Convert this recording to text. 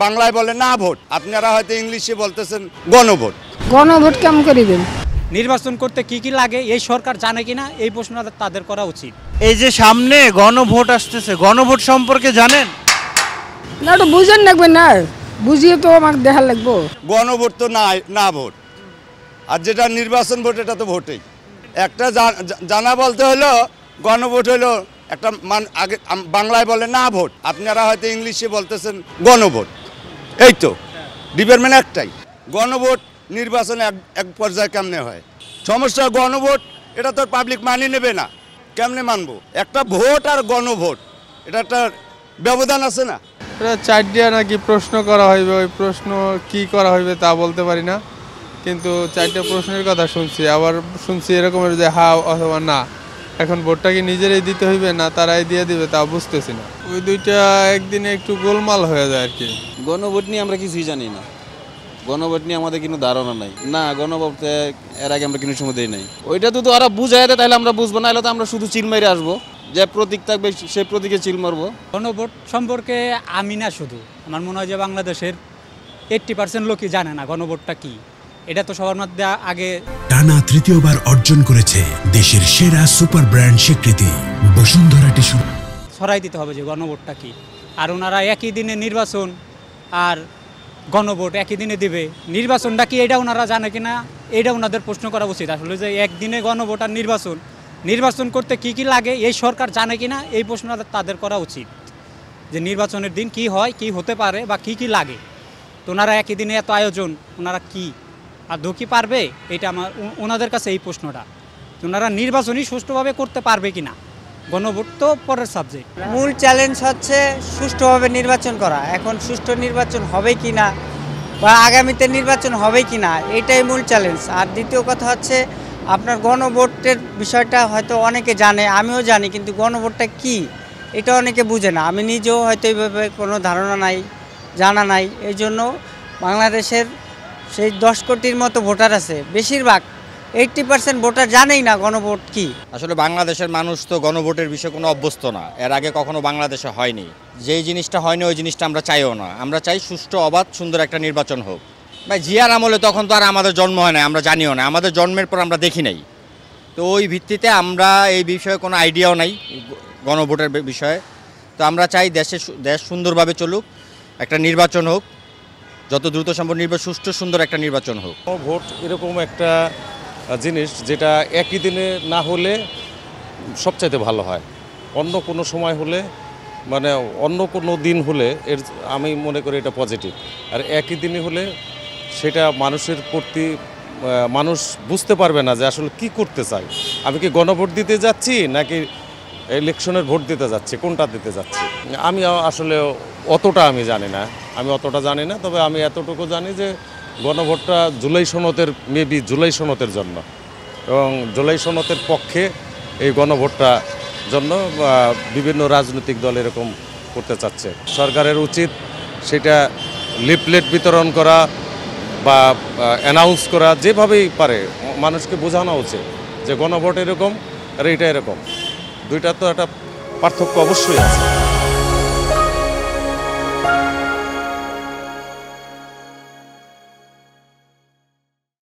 বাংলায় বলে না ভোট, আপনারা হয়তো ইংলিশে বলতেছেন গণভোট। গণভোট কেমন করিবেন? নির্বাচন করতে কি কি লাগে এই সরকার জানে কিনা এই প্রশ্নটা তাদের করা উচিত। এই যে সামনে গণভোট আসতেছে, গণভোট সম্পর্কে জানেন? না, ওটা বুঝেন লাগবে না, বুঝিয়ে তো আমাকে দেখা লাগবো। গণভোট তো না ভোট, আর যেটা নির্বাচন ভোট এটা তো ভোটেই। একটা জানা বলতে হলো গণভোট হলো একটা আগে বাংলায় বলে না ভোট, আপনারা হয়তো ইংলিশে বলতেছেন গণভোট। এই তো ডিপার্টমেন্ট একটাই। গণভোট নির্বাচনে এক পর্যায়ে কেমনে হয়? সমস্যা গণভোট এটা তো পাবলিক মানি নেবে না, কেমনে মানবো? একটা ভোট আর গণভোট এটা একটা ব্যবধান আছে না? এটা চারটিয়া নাকি প্রশ্ন করা হইবে, ওই প্রশ্ন কি করা হইবে তা বলতে পারি না, কিন্তু চারটা প্রশ্নের কথা শুনছি। আবার শুনছি এরকমের যে হা অথবা না। এখন ভোটটা কি নিজেরাই দিতে হইবে না তারাই দিয়ে দিবে তা বুঝতেছি না। ওই দুইটা একদিনে একটু গোলমাল হয়ে যায় আর কি। গণভোট নিয়ে আমরা কিছুই জানি না, গণভোট নিয়ে আমাদের কোনো ধারণা নাই। না, গণভোটে এর আগে আমরা কোনো সময় দিই নাই। ওইটা তো ওরা বুঝাই দেয় তাহলে আমরা বুঝবো, না হলে তো আমরা শুধু চিল মেরে আসবো, যে প্রতীক থাকবে সে প্রতীকে চিল মারবো। গণভোট সম্পর্কে আমি না, শুধু আমার মনে হয় যে বাংলাদেশের 80% লোকই জানে না গণভোটটা কি। এটা তো সবার মধ্যে আগে টানা তৃতীয়বার অর্জন করেছে দেশের সেরা সুপার ব্র্যান্ড স্বীকৃতি বসুন্ধরা টিস্যু। ছড়াই দিতে হবে যে গণভোটটা কি। আর ওনারা একই দিনে নির্বাচন আর গণভোট একই দিনে দিবে, নির্বাচনটা কি এটা ওনারা জানে কিনা এটা ওনাদের প্রশ্ন করা উচিত। আসলে যে একদিনে গণভোট আর নির্বাচন করতে কি কি লাগে এই সরকার জানে কিনা এই প্রশ্নটা তাদের করা উচিত, যে নির্বাচনের দিন কি হয়, কি হতে পারে বা কি কি লাগে। তো ওনারা একই দিনে এত আয়োজন, ওনারা কি আদৌ কি পারবে? এটা আমার ওনাদের কাছে এই প্রশ্নটা, ওনারা নির্বাচনই সুষ্ঠুভাবে করতে পারবে কিনা। গণভোট তো পরের সাবজেক্ট। মূল চ্যালেঞ্জ হচ্ছে সুষ্ঠুভাবে নির্বাচন করা। এখন সুষ্ঠু নির্বাচন হবে কি না বা আগামীতে নির্বাচন হবে কি না, এটাই মূল চ্যালেঞ্জ। আর দ্বিতীয় কথা হচ্ছে আপনার গণভোটের বিষয়টা হয়তো অনেকে জানে, আমিও জানি, কিন্তু গণভোটটা কি এটা অনেকে বুঝে না। আমি নিজেও হয়তো এইভাবে কোনো ধারণা নাই, জানা নাই। এই জন্য বাংলাদেশের সেই 10 কোটির মতো ভোটার আছে, বেশিরভাগ 80% ভোটার জানেই না গণভোট কি। আসলে বাংলাদেশের মানুষ তো গণভোটের বিষয়ে কোনো অভ্যস্ত না, এর আগে কখনো বাংলাদেশে হয়নি। যেই জিনিসটা হয়নি ওই জিনিসটা আমরা চাইও না। আমরা চাই সুষ্ঠু, অবাধ, সুন্দর একটা নির্বাচন হোক। ভাই জিয়ার আমলে তখন তো আর আমাদের জন্ম হয় না, আমরা জানিও না, আমাদের জন্মের পর আমরা দেখি নাই। তো ওই ভিত্তিতে আমরা এই বিষয়ে কোনো আইডিয়াও নাই গণভোটের বিষয়ে। তো আমরা চাই দেশ সুন্দরভাবে চলুক, একটা নির্বাচন হোক, যত দ্রুত সম্ভব সুষ্ঠু সুন্দর একটা নির্বাচন হোক। ভোট এরকম একটা জিনিস যেটা একই দিনে না হলে সবচাইতে ভালো হয়। অন্য কোনো সময় হলে, মানে অন্য কোনো দিন হলে আমি মনে করি এটা পজিটিভ। আর একই দিনে হলে সেটা মানুষের প্রতি মানুষ বুঝতে পারবে না যে আসলে কি করতে চাই। আমি কি গণভোট দিতে যাচ্ছি নাকি ইলেকশনের ভোট দিতে যাচ্ছি, কোনটা দিতে যাচ্ছি। আমি আসলে অতটা জানি না, তবে আমি এতটুকু জানি যে গণভোটটা জুলাই সনদের জন্য, এবং জুলাই সনদের পক্ষে এই গণভোটটা জন্য বিভিন্ন রাজনৈতিক দল এরকম করতে চাচ্ছে। সরকারের উচিত সেটা লিফলেট বিতরণ করা বা অ্যানাউন্স করা, যেভাবেই পারে মানুষকে বোঝানো উচিত যে গণভোট এরকম আর এটা এরকম, দুইটা তো একটা পার্থক্য অবশ্যই আছে।